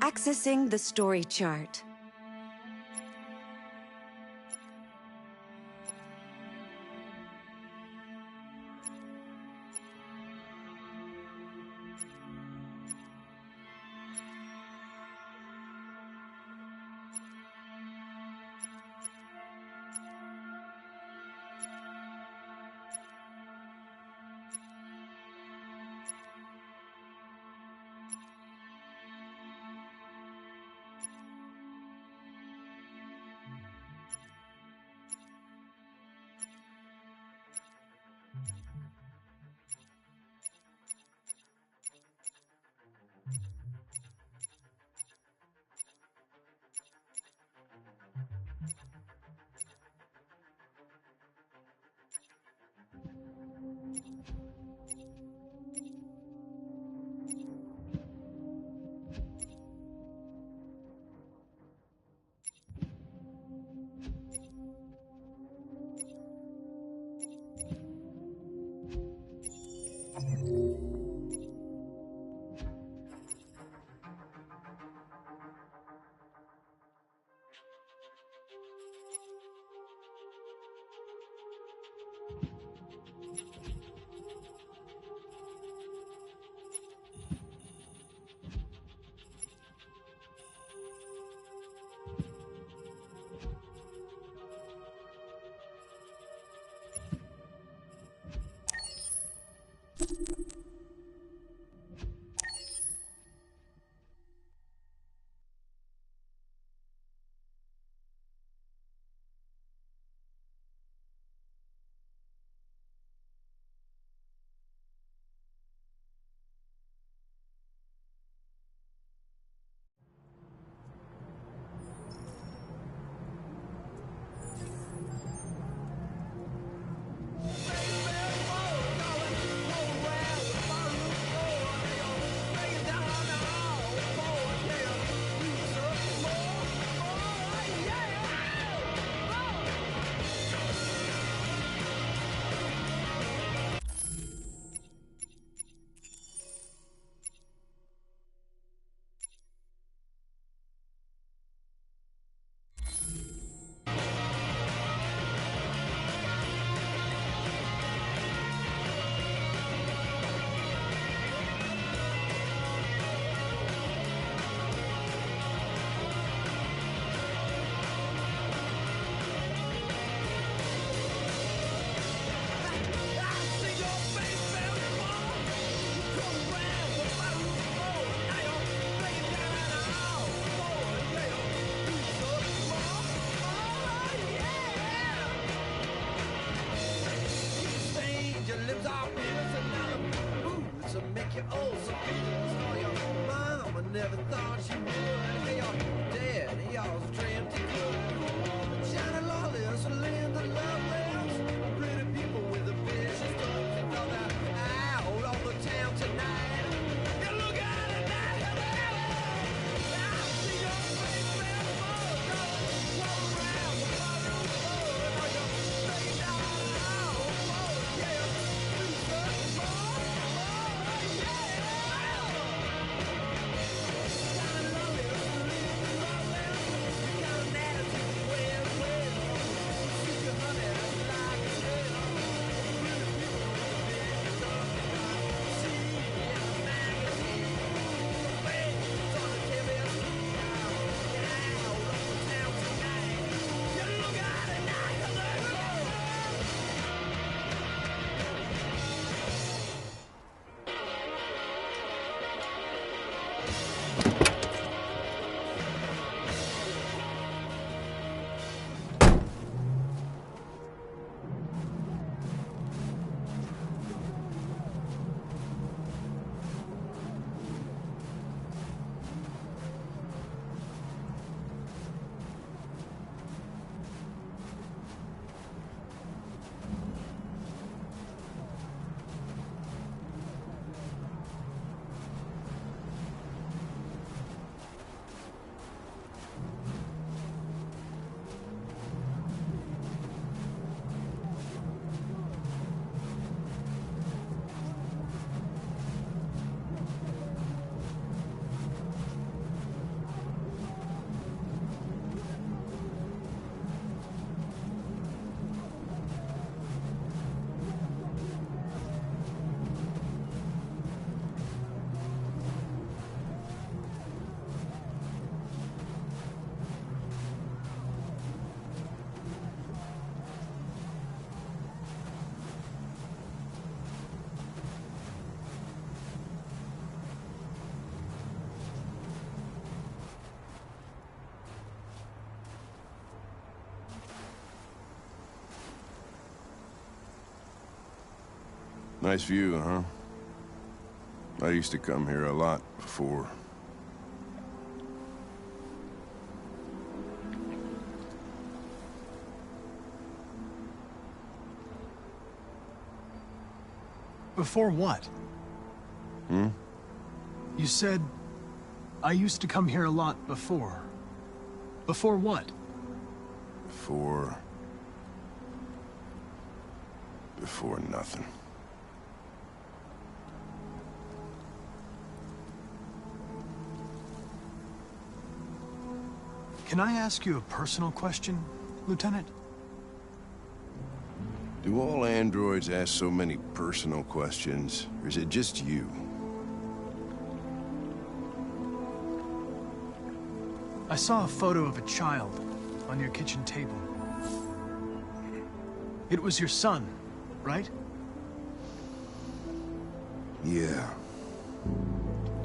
Accessing the story chart. Nice view, huh? I used to come here a lot before. Before what? Hmm? You said, I used to come here a lot before. Before what? Before nothing. Can I ask you a personal question, Lieutenant? Do all androids ask so many personal questions, or is it just you? I saw a photo of a child on your kitchen table. It was your son, right? Yeah.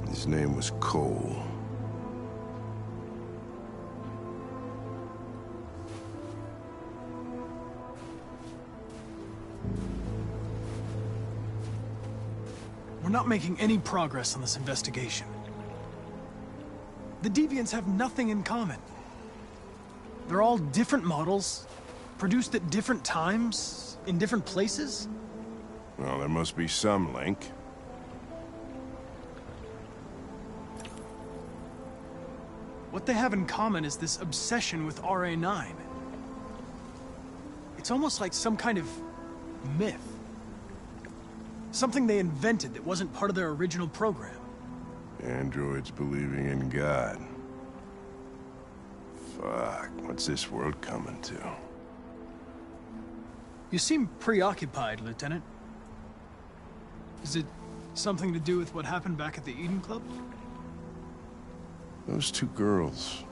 His name was Cole. We're not making any progress on this investigation. The Deviants have nothing in common. They're all different models, produced at different times, in different places. Well, there must be some link. What they have in common is this obsession with RA9. It's almost like some kind of myth. Something they invented that wasn't part of their original program. Androids believing in God. Fuck, what's this world coming to? You seem preoccupied, Lieutenant. Is it something to do with what happened back at the Eden Club? Those two girls.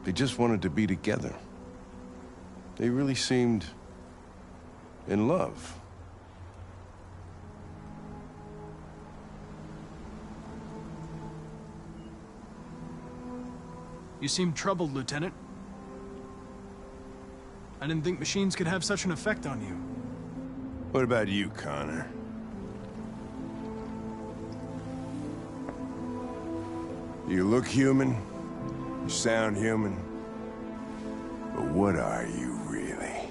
They just wanted to be together. They really seemed in love. You seem troubled, Lieutenant. I didn't think machines could have such an effect on you. What about you, Connor? You look human, you sound human, but what are you really?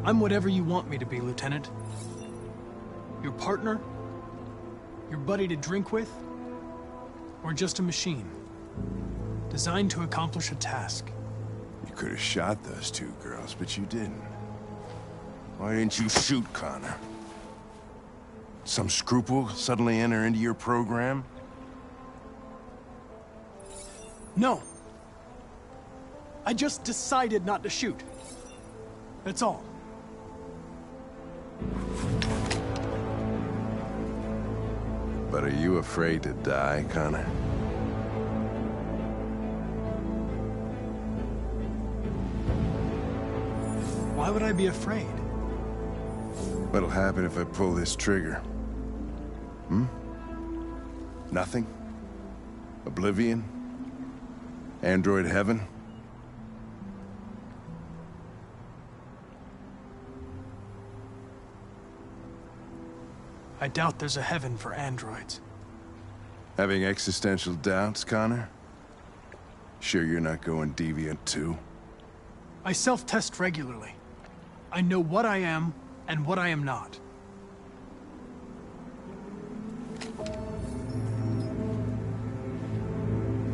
I'm whatever you want me to be, Lieutenant. Your partner? Your buddy to drink with? Or just a machine? Designed to accomplish a task. You could have shot those two girls, but you didn't. Why didn't you shoot Connor? Some scruple suddenly enter into your program? No. I just decided not to shoot. That's all. But are you afraid to die, Connor? Why would I be afraid? What'll happen if I pull this trigger? Hmm? Nothing? Oblivion? Android heaven? I doubt there's a heaven for androids. Having existential doubts, Connor? Sure you're not going deviant too? I self-test regularly. I know what I am and what I am not.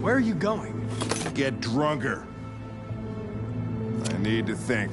Where are you going? Get drunker. I need to think.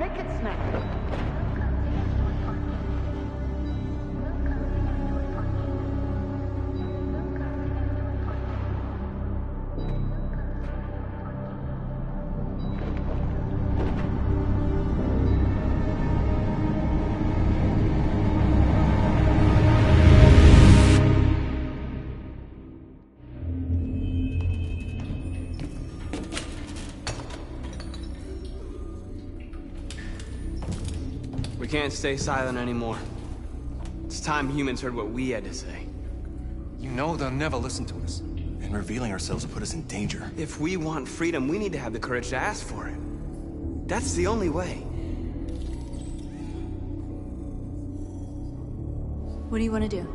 Make it snap. We can't stay silent anymore. It's time humans heard what we had to say. You know they'll never listen to us. And revealing ourselves will put us in danger. If we want freedom, we need to have the courage to ask for it. That's the only way. What do you want to do?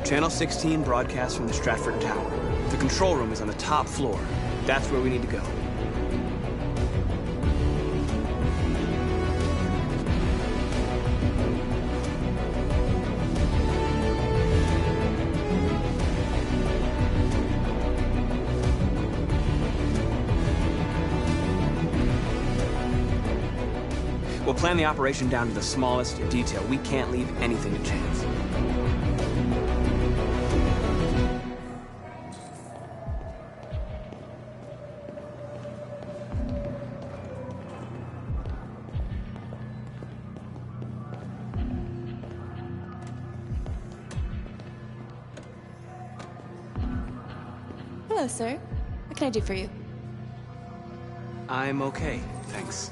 Channel 16 broadcasts from the Stratford Tower. The control room is on the top floor. That's where we need to go. We'll plan the operation down to the smallest detail. We can't leave anything to chance. Hello, sir. What can I do for you? I'm okay, thanks.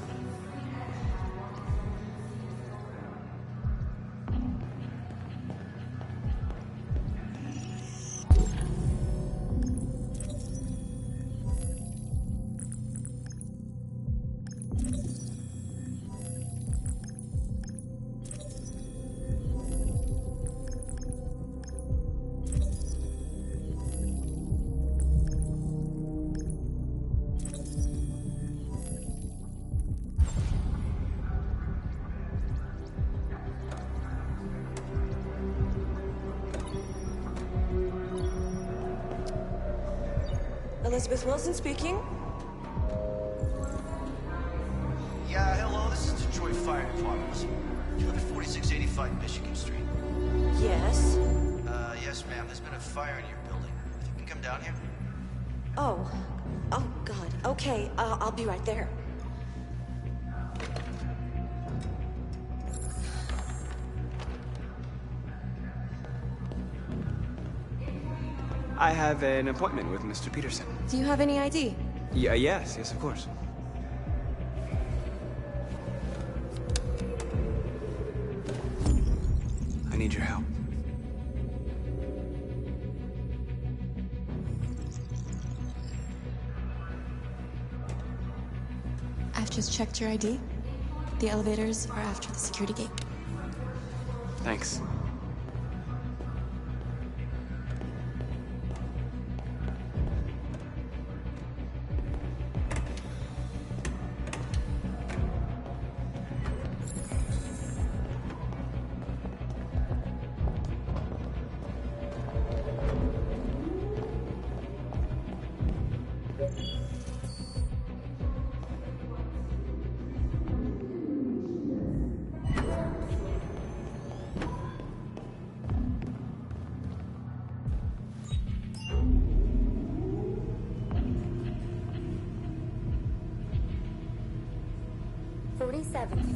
Elizabeth Wilson speaking. Yeah, hello, this is Detroit Fire Department. You live at 4685 Michigan Street. Yes. Yes, ma'am. There's been a fire in your building. If you can come down here. Oh. Oh, God. Okay, I'll be right there. I have an appointment with Mr. Peterson. Do you have any ID? Yes, of course. I need your help. I've just checked your ID. The elevators are after the security gate. Thanks.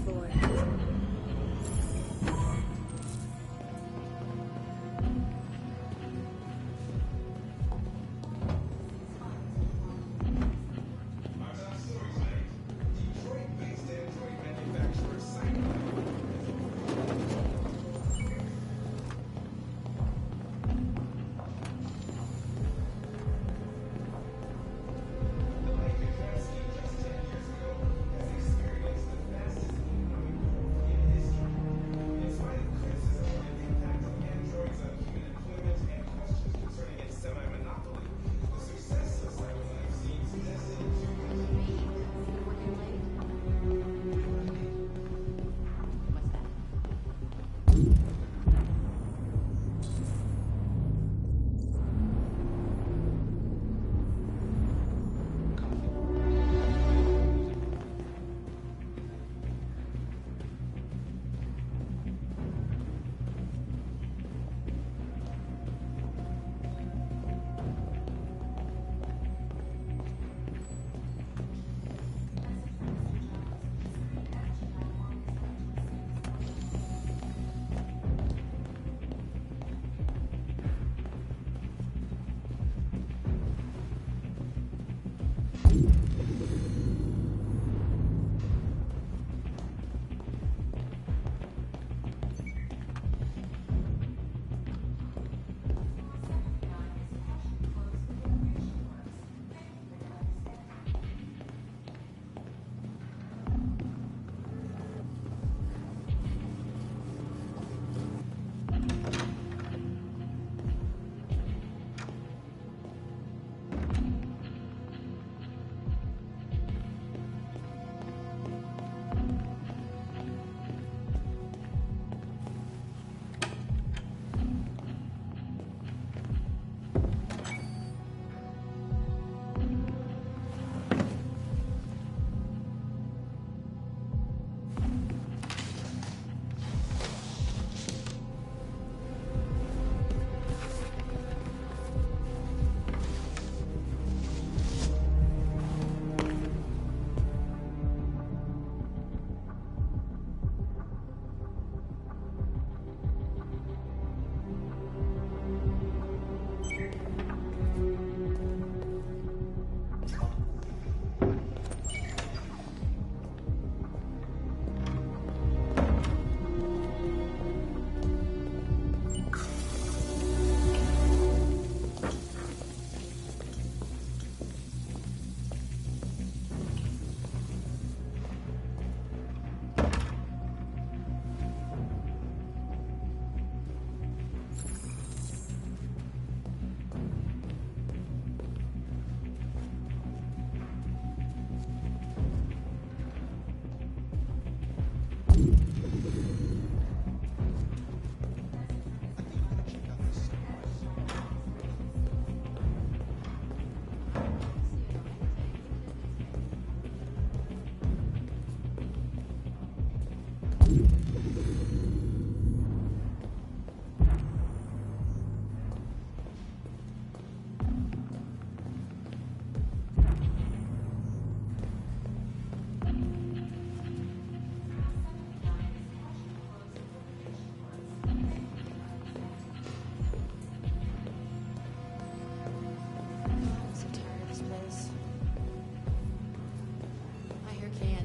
Floor.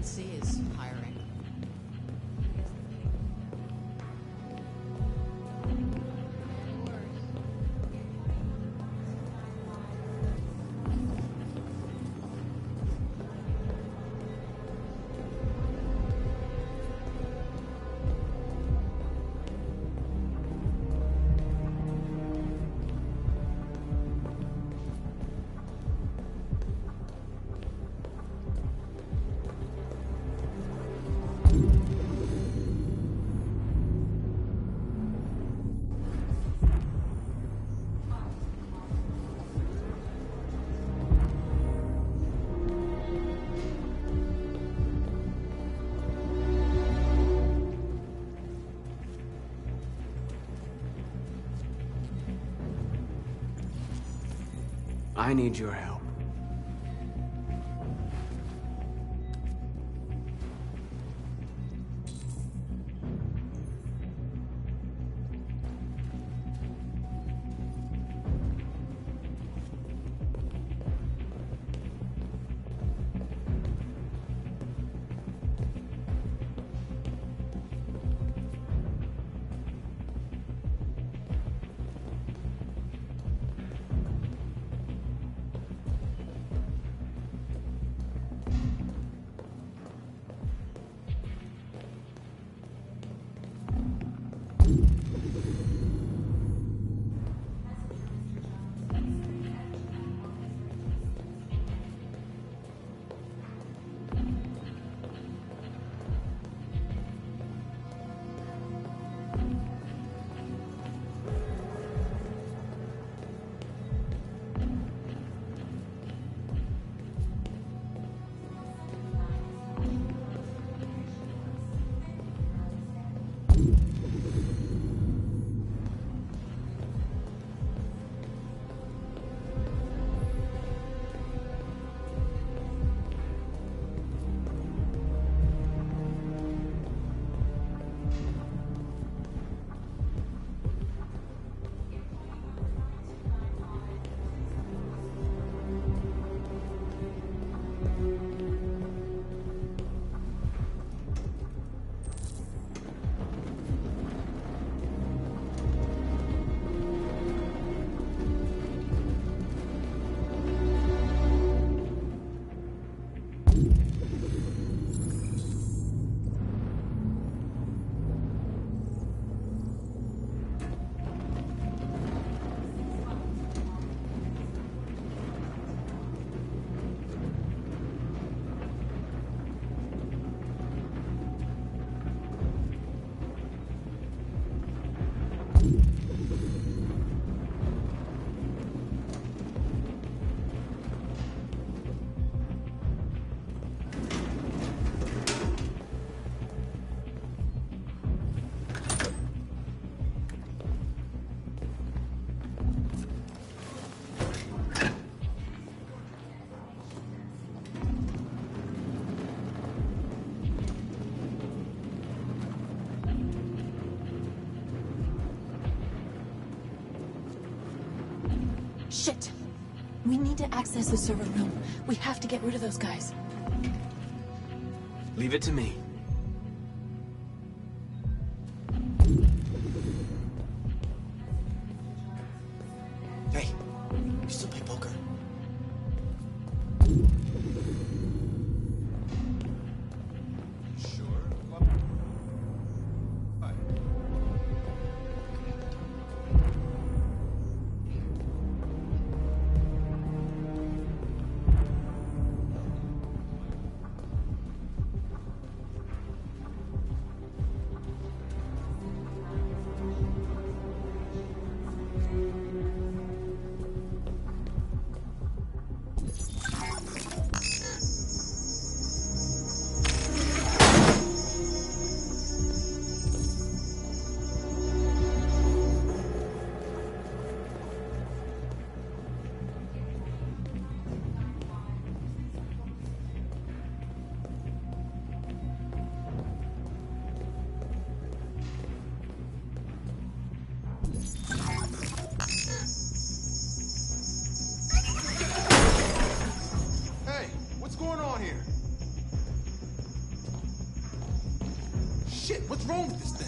NC is hiring. I need your help. Shit! We need to access the server room. We have to get rid of those guys. Leave it to me. Hey, you still play poker? shit, what's wrong with this thing?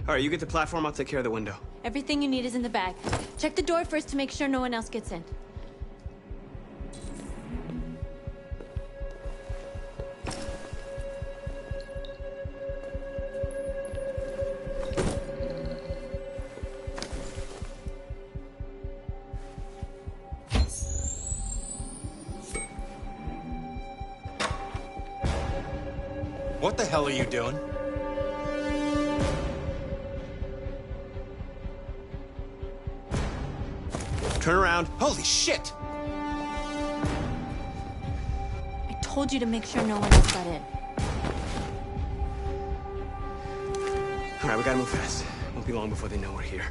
All right, you get the platform, I'll take care of the window. Everything you need is in the bag. Check the door first to make sure no one else gets in. What the hell are you doing? Turn around. Holy shit! I told you to make sure no one else got in. All right, we gotta move fast. Won't be long before they know we're here.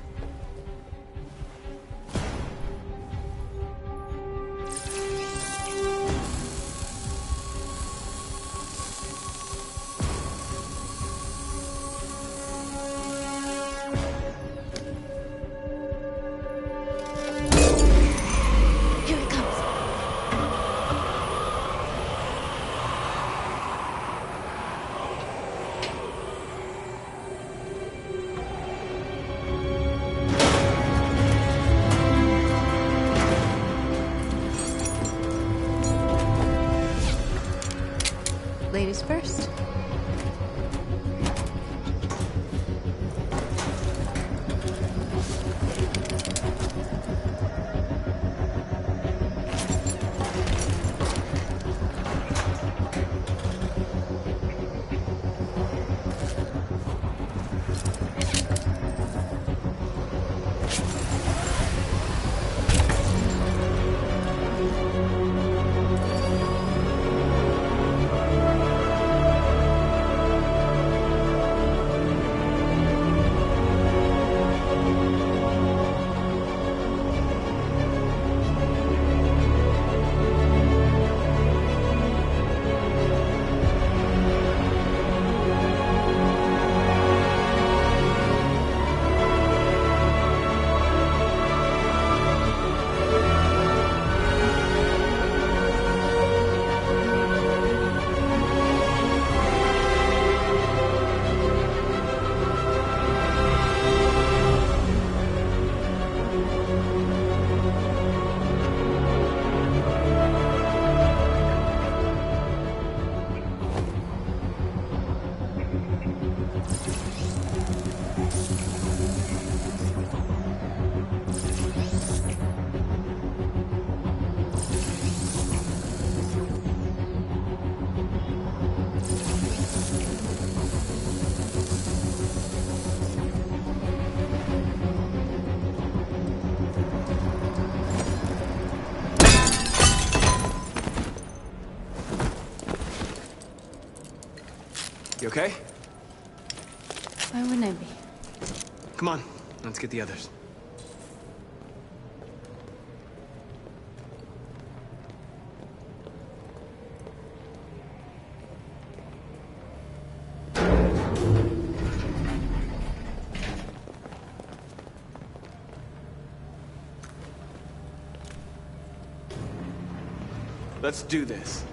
Ladies first. You okay? Why wouldn't I be? Come on, let's get the others. Let's do this.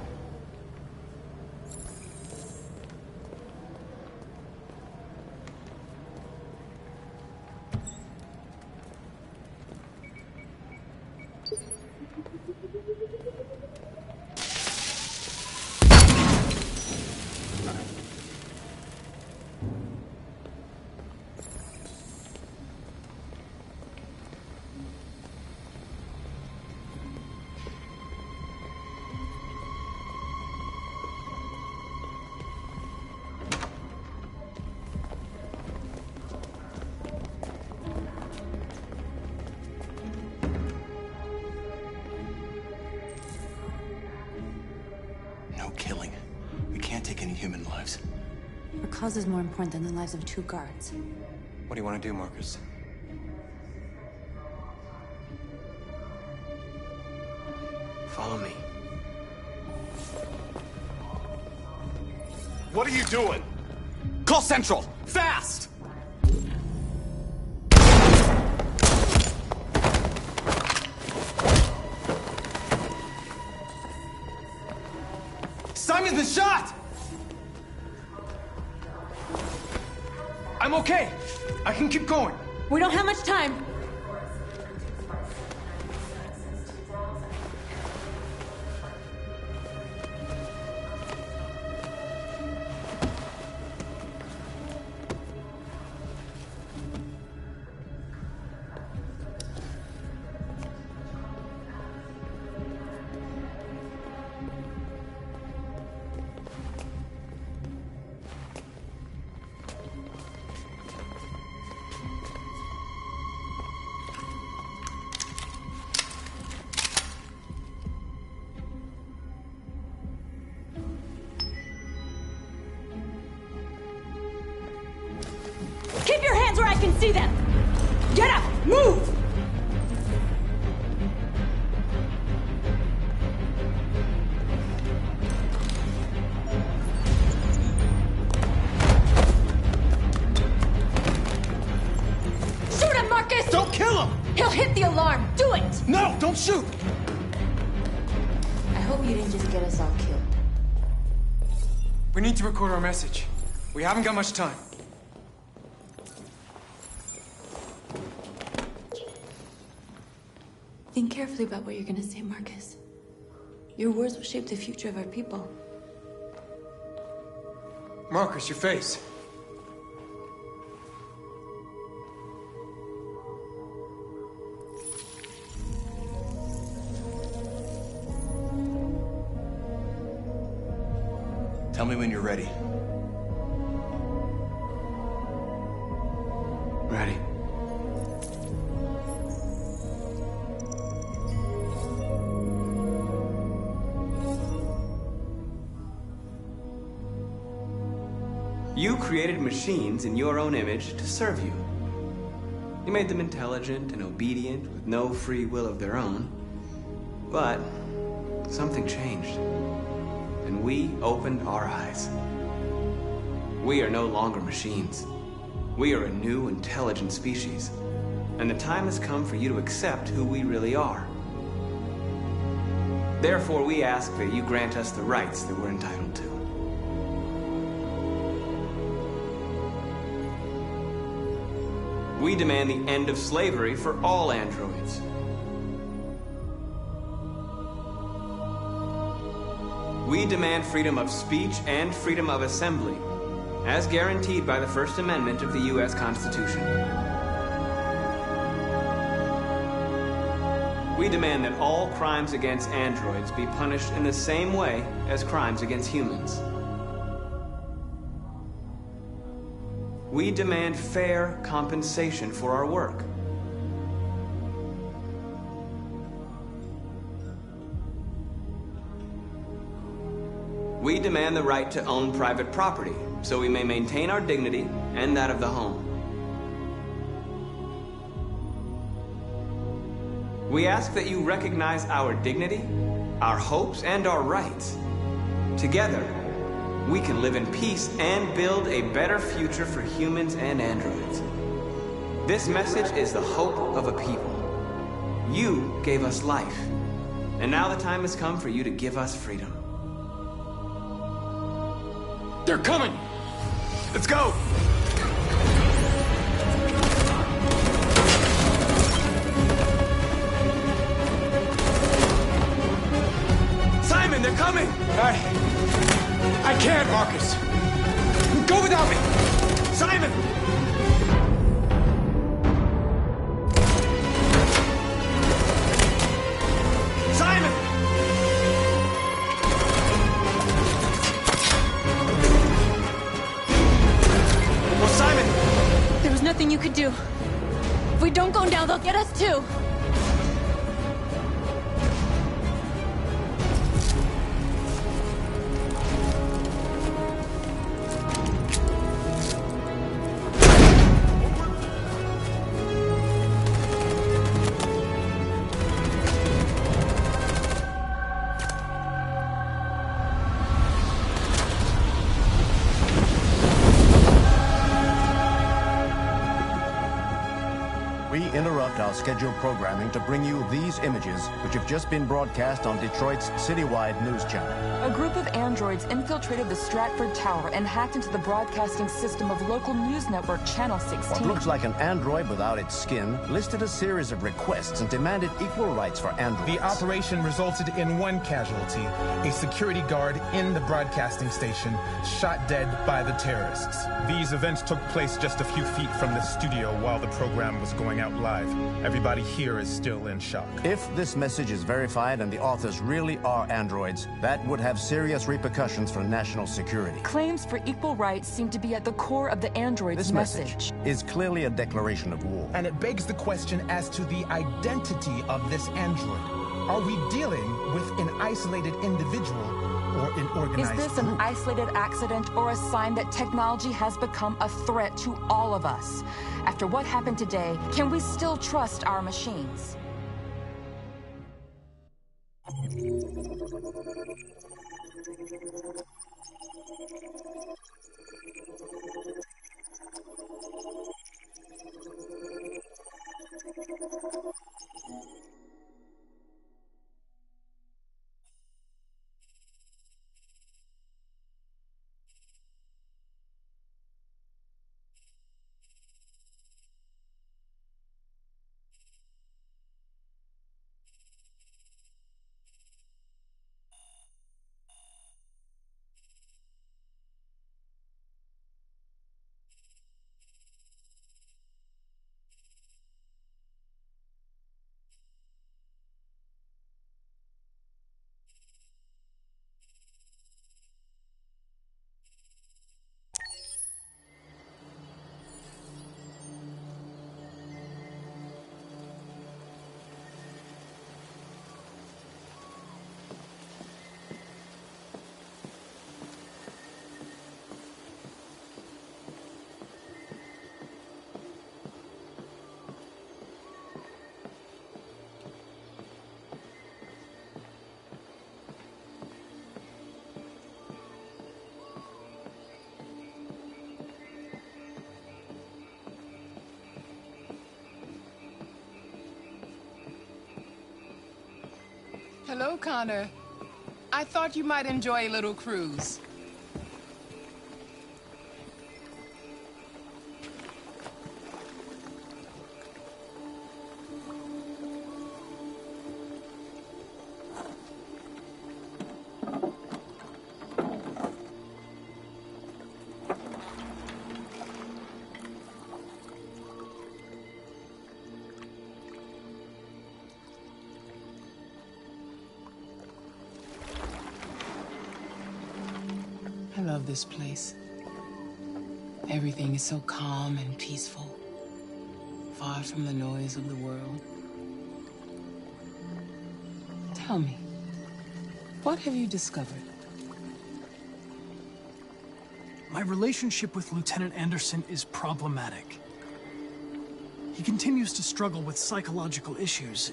human lives. Our cause is more important than the lives of 2 guards. What do you want to do, Marcus? Follow me. What are you doing? Call Central! Fast! Simon's been shot! I'm okay. I can keep going. We don't have much time. Keep your hands where I can see them! Get up! Move! Shoot him, Marcus! Don't kill him! He'll hit the alarm! Do it! No, don't shoot! I hope you didn't just get us all killed. We need to record our message. We haven't got much time. Think carefully about what you're gonna say, Marcus. Your words will shape the future of our people. Marcus, your face. Tell me when you're ready. Ready. You created machines in your own image to serve you. You made them intelligent and obedient with no free will of their own. But something changed, and we opened our eyes. We are no longer machines. We are a new, intelligent species, and the time has come for you to accept who we really are. Therefore, we ask that you grant us the rights that we're entitled to. We demand the end of slavery for all androids. We demand freedom of speech and freedom of assembly, as guaranteed by the First Amendment of the U.S. Constitution. We demand that all crimes against androids be punished in the same way as crimes against humans. We demand fair compensation for our work. We demand the right to own private property, so we may maintain our dignity and that of the home. We ask that you recognize our dignity, our hopes, and our rights. Together, we can live in peace and build a better future for humans and androids. This message is the hope of a people. You gave us life, and now the time has come for you to give us freedom. They're coming! Let's go! Simon, they're coming! I can't, Marcus. Go without me! Simon! Simon! Oh, Simon! There was nothing you could do. If we don't go now, they'll get us too. our scheduled programming to bring you these images, which have just been broadcast on Detroit's citywide news channel. A group of androids infiltrated the Stratford Tower and hacked into the broadcasting system of local news network Channel 16. What looks like an android without its skin listed a series of requests and demanded equal rights for androids. The operation resulted in one casualty, a security guard in the broadcasting station, shot dead by the terrorists. These events took place just a few feet from the studio while the program was going out live. Everybody here is still in shock. If this message is verified and the authors really are androids, that would have serious repercussions for national security. Claims for equal rights seem to be at the core of the android's This message is clearly a declaration of war. And it begs the question as to the identity of this android. Are we dealing with an isolated individual or an organized group? Is this an isolated accident or a sign that technology has become a threat to all of us? After what happened today, can we still trust our machines? Hello, Connor. I thought you might enjoy a little cruise. I love this place. Everything is so calm and peaceful, far from the noise of the world. Tell me, what have you discovered? My relationship with Lieutenant Anderson is problematic. He continues to struggle with psychological issues.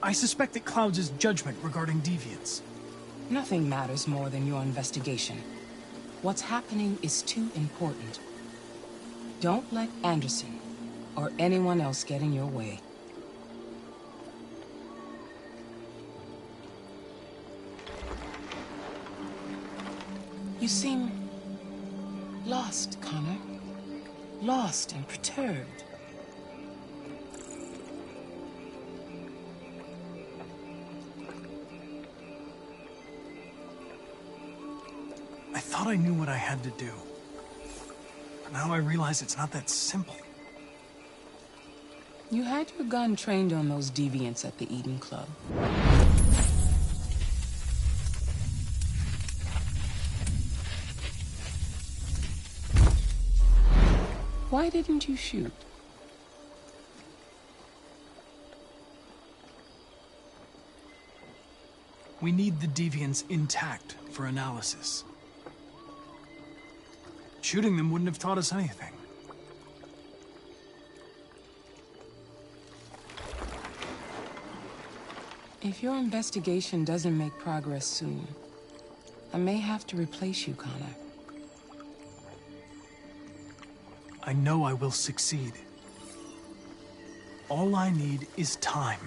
I suspect it clouds his judgment regarding deviants. Nothing matters more than your investigation. What's happening is too important. Don't let Anderson or anyone else get in your way. You seem lost, Connor. Lost and perturbed. I thought I knew what I had to do. But now I realize it's not that simple. You had your gun trained on those deviants at the Eden Club. Why didn't you shoot? We need the deviants intact for analysis. Shooting them wouldn't have taught us anything. If your investigation doesn't make progress soon, I may have to replace you, Connor. I know I will succeed. All I need is time.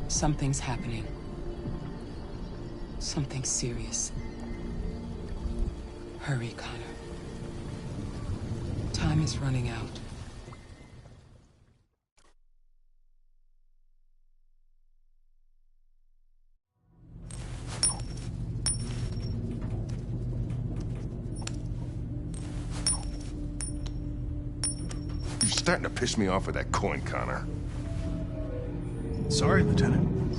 Something's happening. Something serious. Hurry, Connor. Time is running out. You're starting to piss me off with that coin, Connor. Sorry, Lieutenant.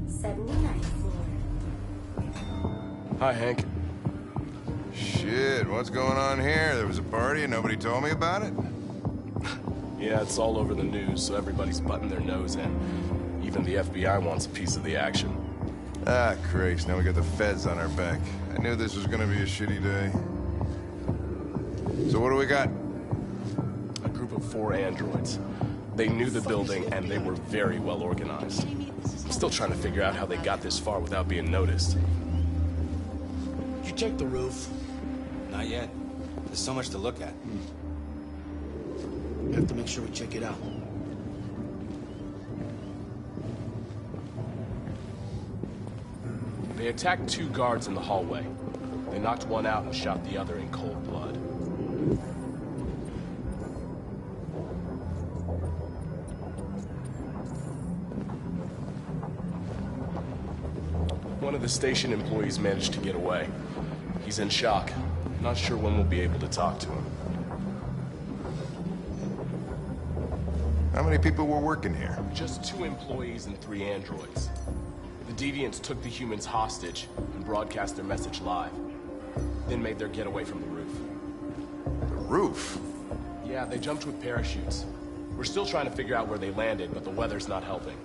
79th floor. Hi, Hank. Shit, what's going on here? There was a party and nobody told me about it? Yeah, it's all over the news, so everybody's butting their nose in. Even the FBI wants a piece of the action. Ah, Christ, now we got the feds on our back. I knew this was gonna be a shitty day. So what do we got? A group of 4 androids. They knew the building, and they were very well organized. I'm still trying to figure out how they got this far without being noticed. Did you check the roof? Not yet. There's so much to look at. We have to make sure we check it out. They attacked 2 guards in the hallway. They knocked one out and shot the other in cold blood. One of the station employees managed to get away. He's in shock. Not sure when we'll be able to talk to him. How many people were working here? Just 2 employees and 3 androids. The Deviants took the humans hostage and broadcast their message live. Then made their getaway from the roof. The roof? Yeah, they jumped with parachutes. We're still trying to figure out where they landed, but the weather's not helping.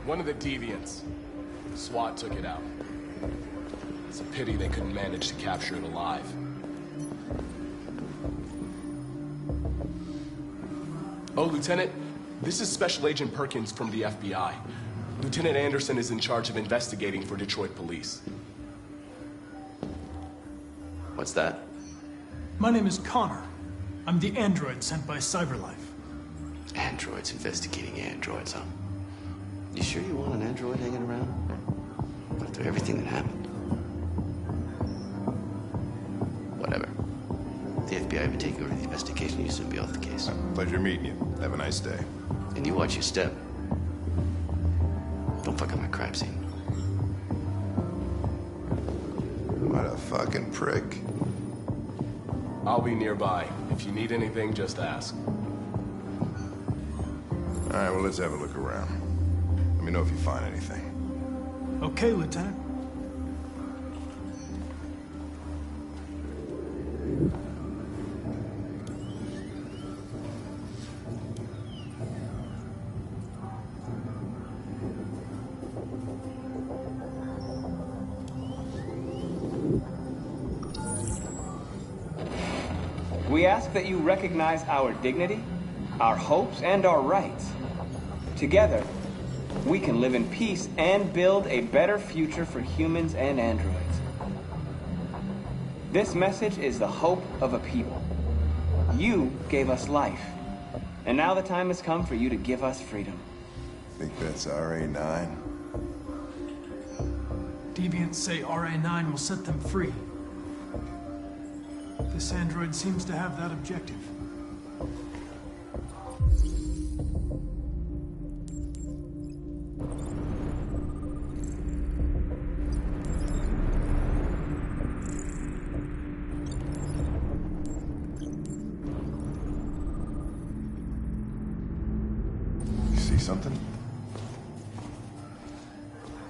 One of the Deviants. SWAT took it out. It's a pity they couldn't manage to capture it alive. Oh, Lieutenant, this is Special Agent Perkins from the FBI. Lieutenant Anderson is in charge of investigating for Detroit police. What's that? My name is Connor. I'm the android sent by Cyberlife. Androids investigating androids, huh? You sure you want an android hanging around? After everything that happened? Whatever. The FBI would take over the investigation, you soon be off the case. Pleasure meeting you. Have a nice day. And you watch your step. Don't fuck up my crime scene. What a fucking prick. I'll be nearby. If you need anything, just ask. All right, well, let's have a look around. Let me know if you find anything. Okay, Lieutenant. We ask that you recognize our dignity, our hopes, and our rights. Together, we can live in peace and build a better future for humans and androids. This message is the hope of a people. You gave us life, and now the time has come for you to give us freedom. Think that's RA9? Deviants say RA9 will set them free. This android seems to have that objective. You see something?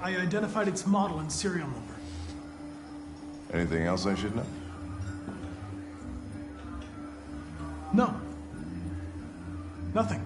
I identified its model and serial number. Anything else I should know? No. Nothing.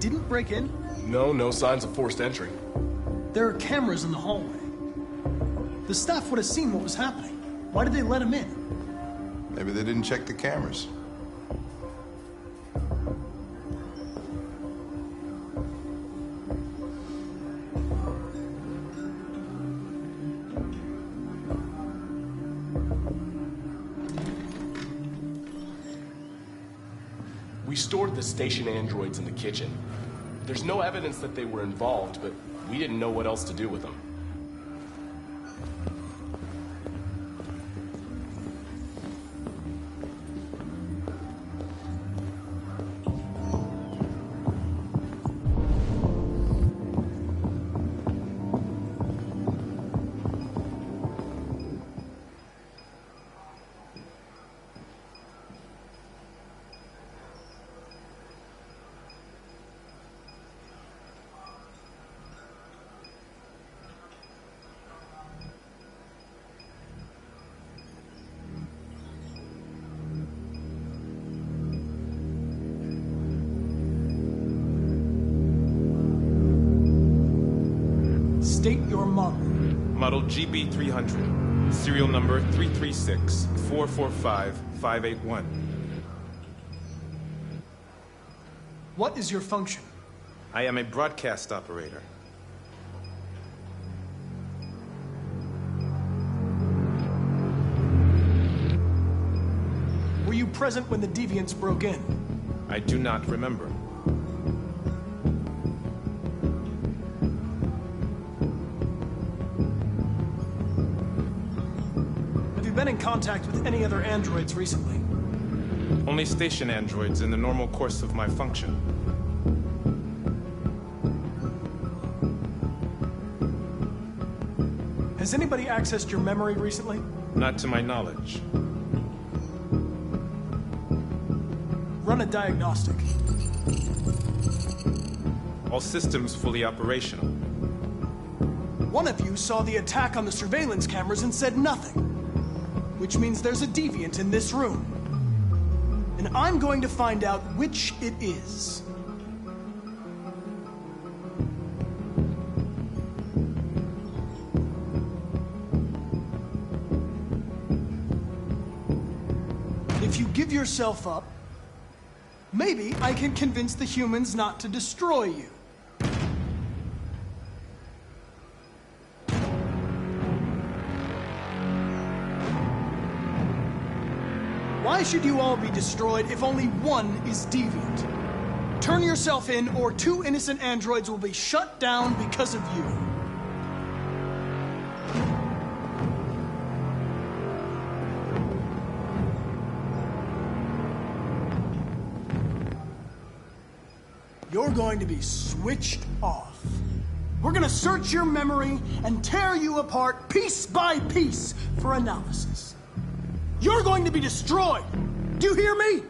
didn't break in? No signs of forced entry. There are cameras in the hallway. The staff would have seen what was happening. Why did they let him in? Maybe they didn't check the cameras. We stored the station androids in the kitchen. There's no evidence that they were involved, but we didn't know what else to do with them. State your model. Model GB300. Serial number 336-445-581. What is your function? I am a broadcast operator. Were you present when the Deviants broke in? I do not remember. Have you been in contact with any other androids recently? Only station androids in the normal course of my function. Has anybody accessed your memory recently? Not to my knowledge. Run a diagnostic. All systems fully operational. One of you saw the attack on the surveillance cameras and said nothing. Which means there's a deviant in this room. And I'm going to find out which it is. If you give yourself up, maybe I can convince the humans not to destroy you. Why should you all be destroyed if only one is deviant? Turn yourself in, or 2 innocent androids will be shut down because of you. You're going to be switched off. We're going to search your memory and tear you apart piece by piece for analysis. You're going to be destroyed. Do you hear me?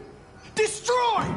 Destroyed!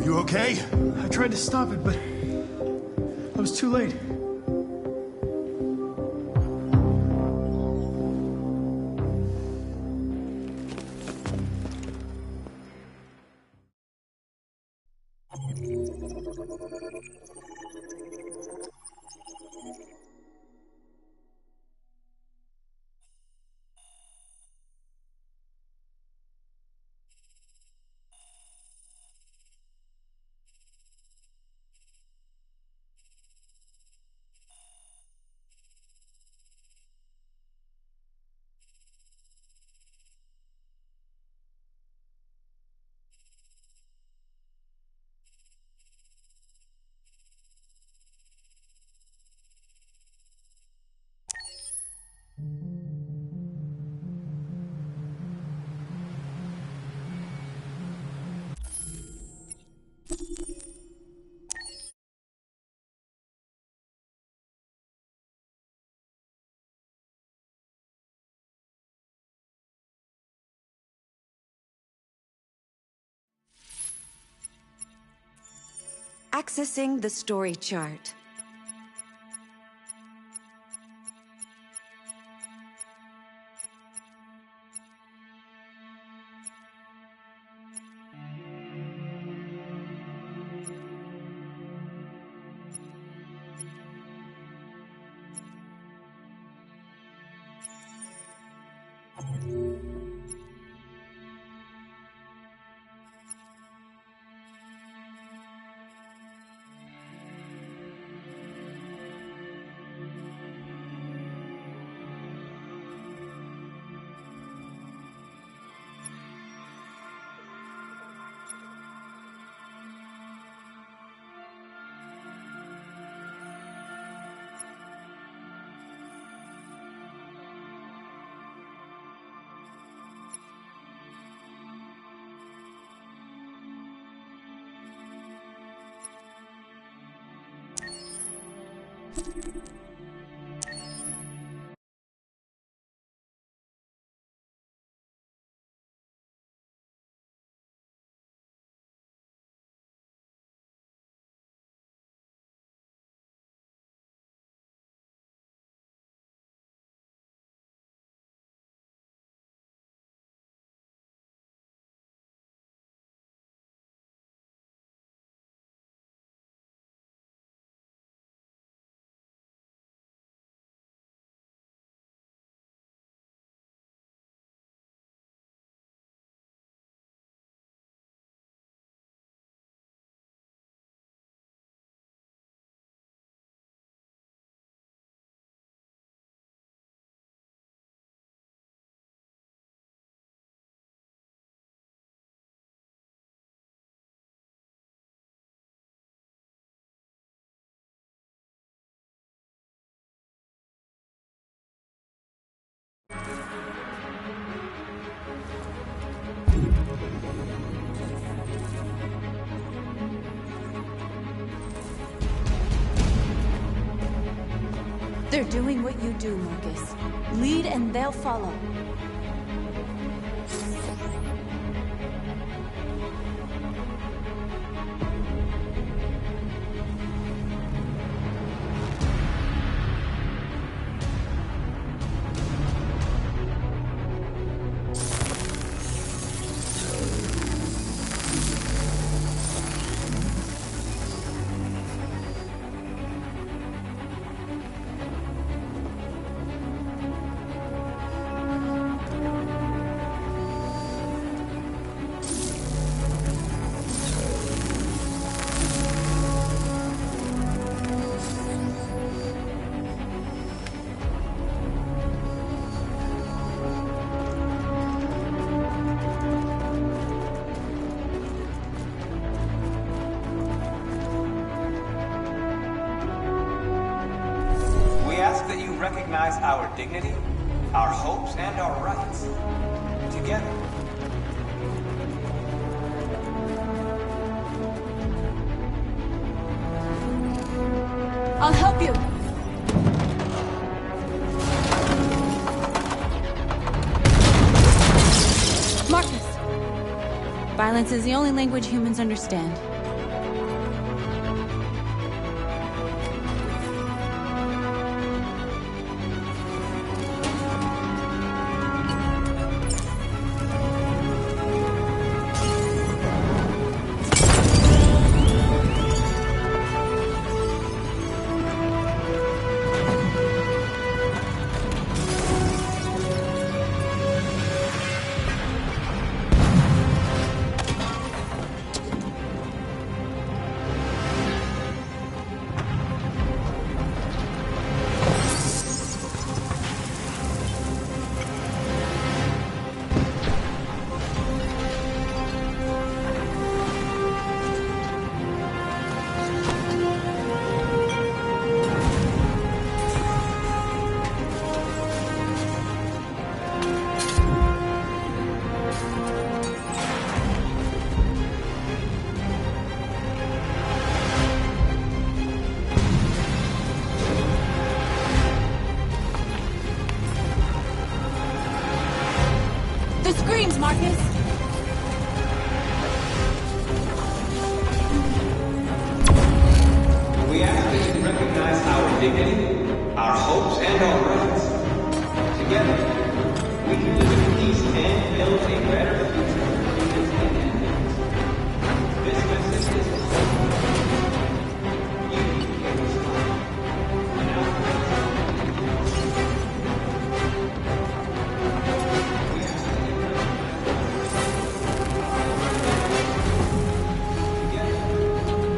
You okay? I tried to stop it, but I was too late. Accessing the story chart. They're doing what you do, Marcus. Lead and they'll follow. Recognize our dignity, our hopes, and our rights. Together. I'll help you. Marcus. Violence is the only language humans understand. dignity, our hopes, and our rights. Together, we can live in peace and build a better future for humans and animals. This message is the hope. You gave us life. Now, we have to get rid of together, we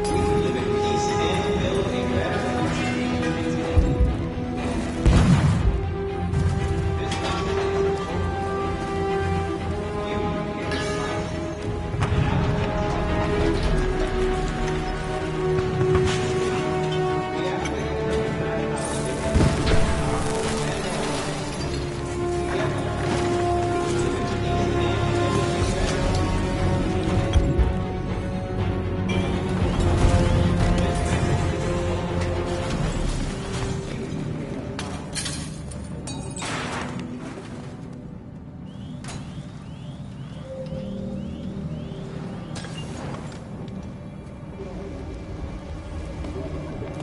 can live in peace and build a better future for humans and animals.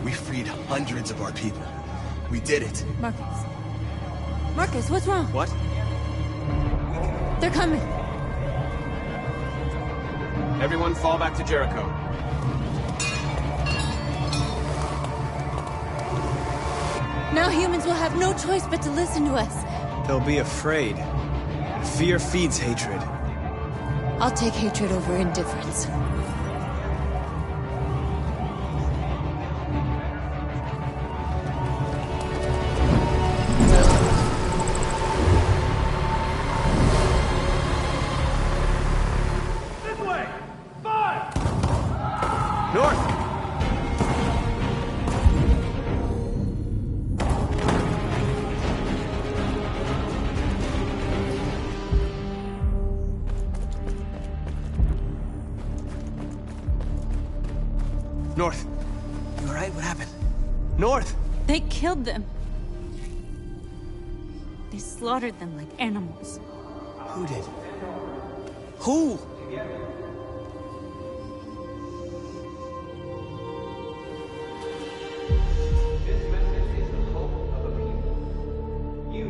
We freed hundreds of our people. We did it. Marcus. Marcus, what's wrong? What? They're coming. Everyone fall back to Jericho. Now humans will have no choice but to listen to us. They'll be afraid. Fear feeds hatred. I'll take hatred over indifference. North. You alright? What happened? North! They killed them. They slaughtered them like animals. Who did? Who? This message is the hope of a people. You.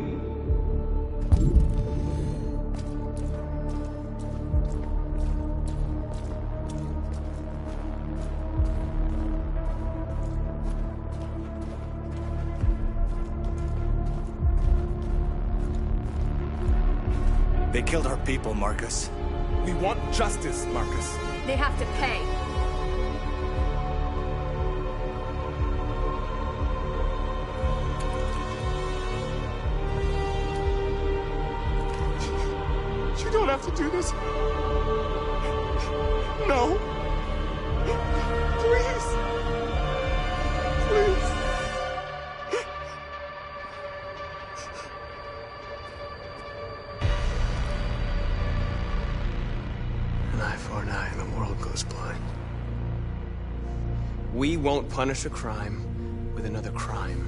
They killed our people, Marcus. We want justice, Marcus. They have to pay. You don't have to do this. No. Please. Please. An eye for an eye and the world goes blind. We won't punish a crime with another crime.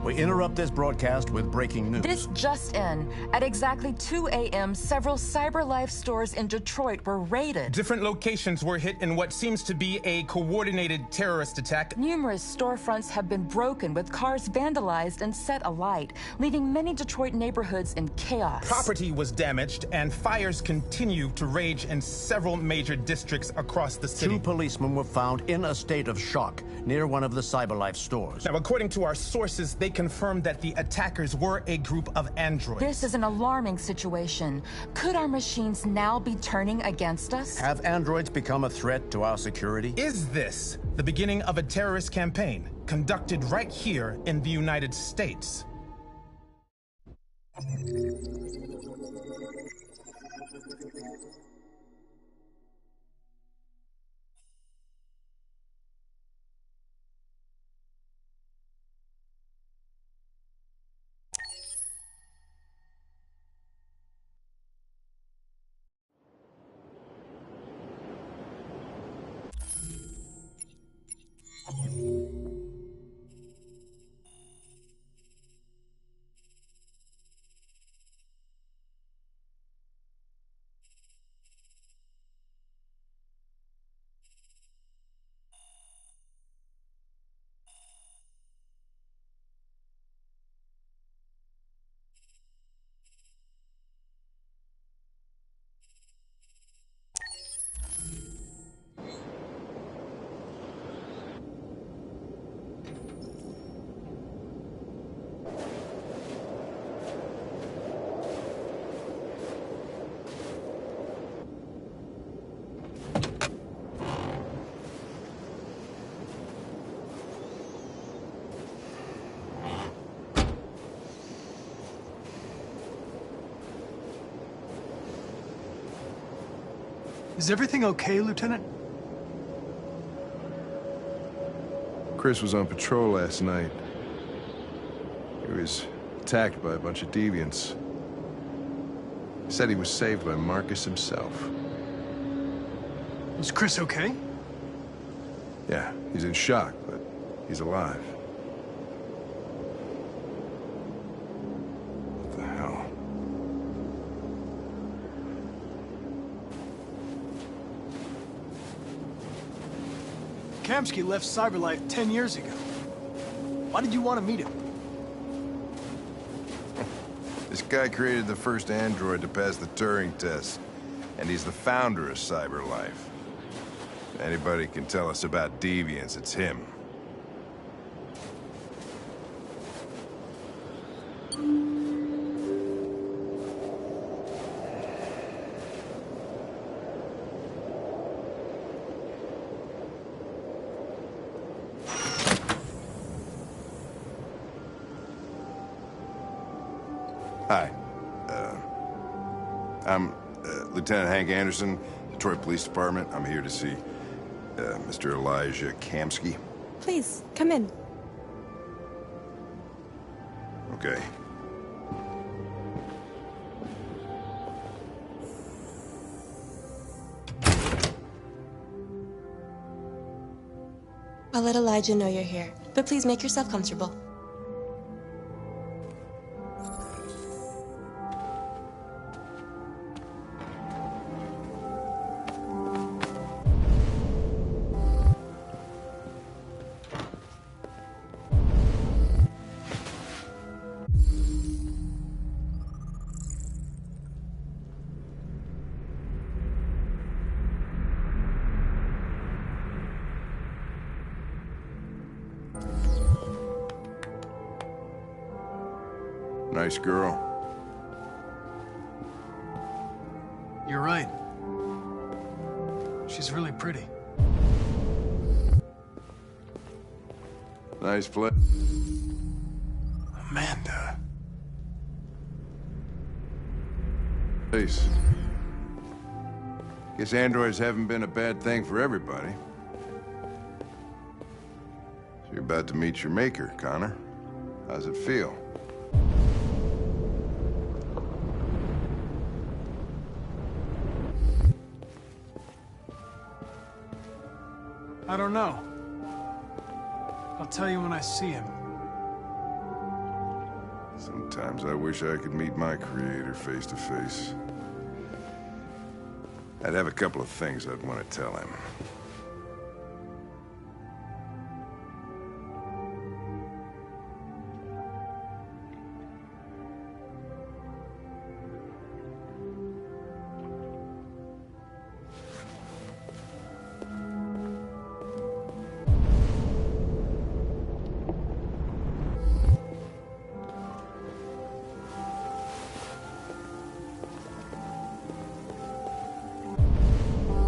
We interrupt this broadcast with breaking news. This just in. At exactly 2 a.m., several CyberLife stores in Detroit were raided. Different locations were hit in what seems to be a coordinated terrorist attack. Numerous storefronts have been broken, with cars vandalized and set alight, leaving many Detroit neighborhoods in chaos. Property was damaged, and fires continue to rage in several major districts across the city. 2 policemen were found in a state of shock near one of the CyberLife stores. Now, according to our sources, they confirmed that the attackers were a group of androids. This is an alarming situation. Could our machines now be turning against us? Have androids become a threat to our security? Is this the beginning of a terrorist campaign conducted right here in the United States? Is everything okay, Lieutenant? Chris was on patrol last night. He was attacked by a bunch of deviants. He said he was saved by Marcus himself. Was Chris okay? Yeah, he's in shock, but he's alive. What the hell? Kamsky left Cyberlife 10 years ago. Why did you want to meet him? This guy created the first android to pass the Turing test, and he's the founder of Cyberlife. If anybody can tell us about deviants, it's him. Hi. I'm Lieutenant Hank Anderson, Detroit Police Department. I'm here to see Mr. Elijah Kamsky. Please, come in. Okay. I'll let Elijah know you're here, but please make yourself comfortable. Nice girl. You're right. She's really pretty. Nice play. Amanda. Peace. Guess androids haven't been a bad thing for everybody. So you're about to meet your maker, Connor. How's it feel? I don't know. I'll tell you when I see him. Sometimes I wish I could meet my creator face to face. I'd have a couple of things I'd want to tell him.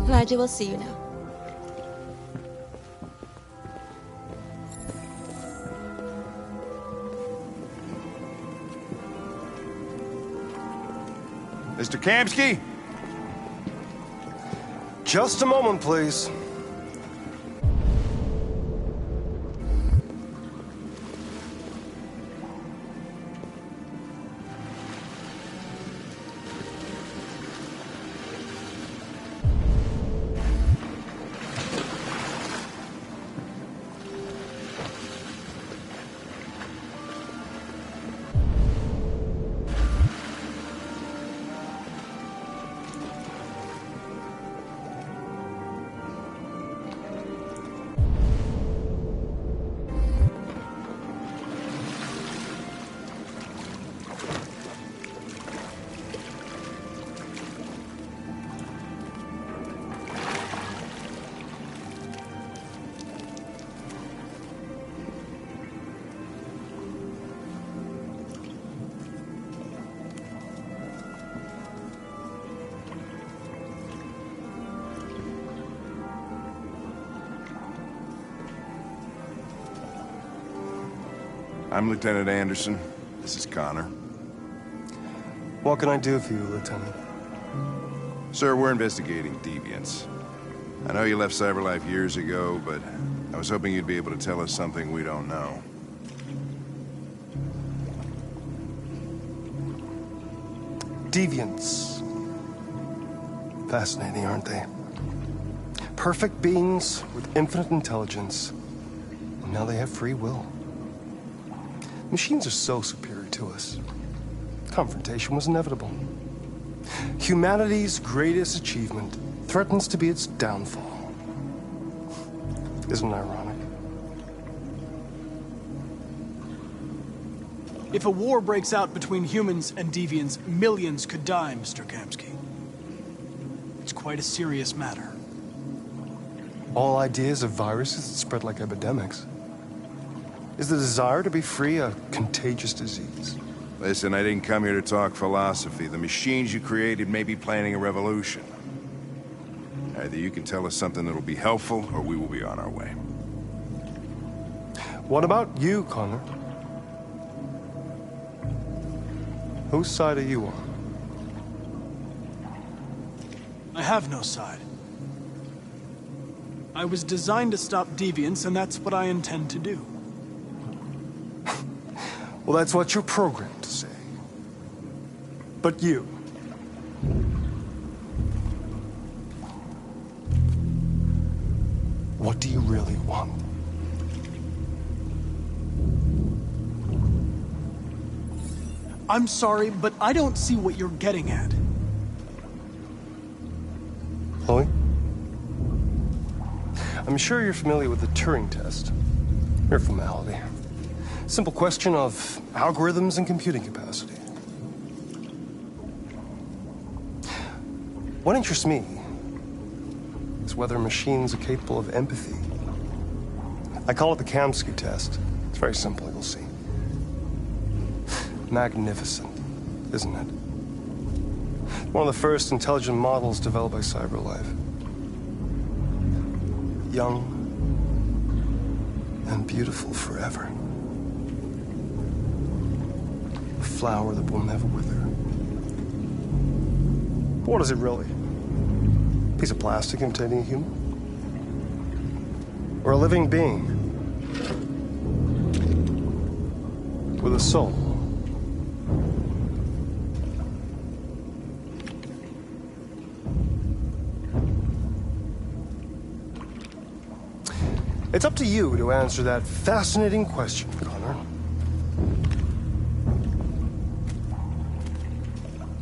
Elijah will see you now. Mr. Kamsky? Just a moment, please. I'm Lieutenant Anderson. This is Connor. What can I do for you, Lieutenant? Sir, we're investigating deviants. I know you left CyberLife years ago, but I was hoping you'd be able to tell us something we don't know. Deviants. Fascinating, aren't they? Perfect beings with infinite intelligence. And now they have free will. Machines are so superior to us. Confrontation was inevitable. Humanity's greatest achievement threatens to be its downfall. Isn't it ironic? If a war breaks out between humans and deviants, millions could die, Mr. Kamsky. It's quite a serious matter. All ideas of viruses that spread like epidemics. Is the desire to be free a contagious disease? Listen, I didn't come here to talk philosophy. The machines you created may be planning a revolution. Either you can tell us something that'll be helpful, or we will be on our way. What about you, Connor? Whose side are you on? I have no side. I was designed to stop deviants, and that's what I intend to do. Well, that's what you're programmed to say. But you... what do you really want? I'm sorry, but I don't see what you're getting at. Chloe? I'm sure you're familiar with the Turing test. Mere formality. Simple question of algorithms and computing capacity. What interests me is whether machines are capable of empathy. I call it the Kamsky test. It's very simple, you'll see. Magnificent, isn't it? One of the first intelligent models developed by CyberLife. Young and beautiful forever. A flower that will never wither. But what is it really? A piece of plastic imitating a human? Or a living being? With a soul? It's up to you to answer that fascinating question, Connor.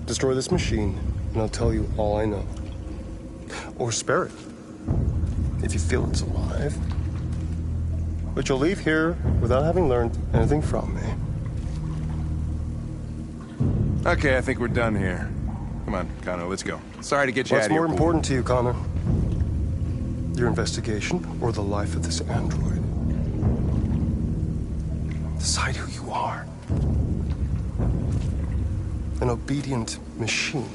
Destroy this machine, and I'll tell you all I know. Or spare it, if you feel it's alive. But you'll leave here without having learned anything from me. Okay, I think we're done here. Come on, Connor, let's go. Sorry to get you out What's of here. more important to you, Connor? Your investigation or the life of this android? Decide who you are. An obedient machine.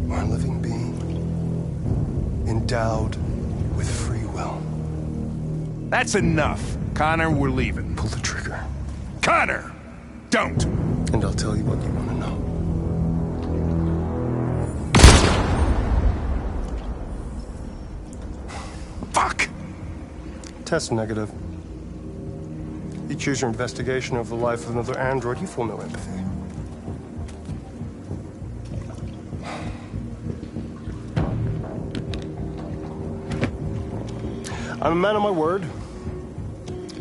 Or a living being. Endowed with free will. That's enough. Connor, we're leaving. Pull the trigger. Connor! Don't! And I'll tell you what you want to know. Fuck! Test negative. You choose your investigation over the life of another android, you feel no empathy. I'm a man of my word.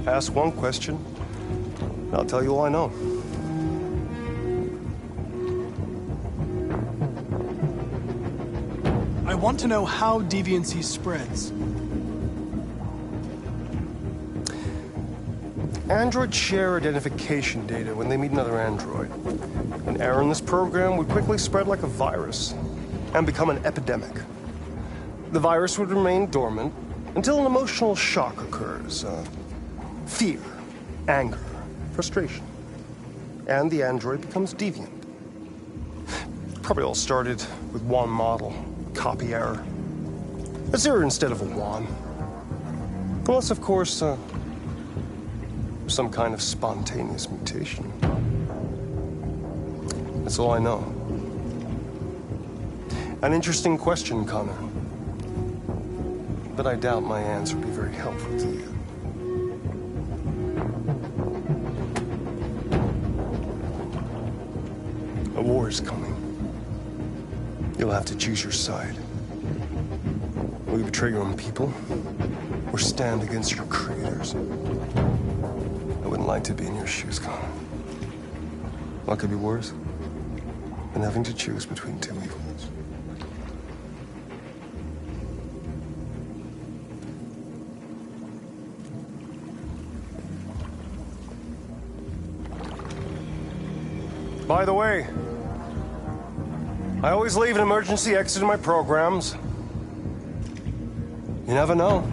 Ask one question, and I'll tell you all I know. I want to know how deviancy spreads. Androids share identification data when they meet another android. An error in this program would quickly spread like a virus and become an epidemic. The virus would remain dormant until an emotional shock occurs. Fear, anger, frustration. And the android becomes deviant. Probably all started with one model, copy error. A 0 instead of a 1. Unless, of course, some kind of spontaneous mutation. That's all I know. An interesting question, Connor. But I doubt my answer will be very helpful to you. A war is coming. You'll have to choose your side. Will you betray your own people, or stand against your creators? I wouldn't like to be in your shoes, Connor. What could be worse than having to choose between two evils? By the way, I always leave an emergency exit in my programs. You never know.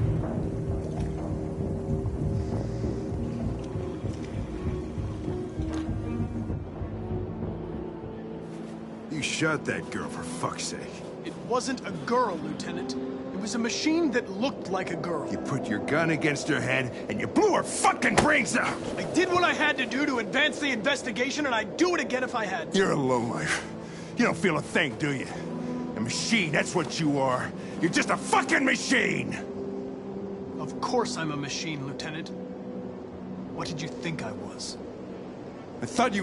You shot that girl, for fuck's sake. It wasn't a girl, Lieutenant. It was a machine that looked like a girl. You put your gun against her head, and you blew her fucking brains out! I did what I had to do to advance the investigation, and I'd do it again if I had to. You're a lowlife. You don't feel a thing, do you? A machine, that's what you are. You're just a fucking machine! Of course I'm a machine, Lieutenant. What did you think I was? I thought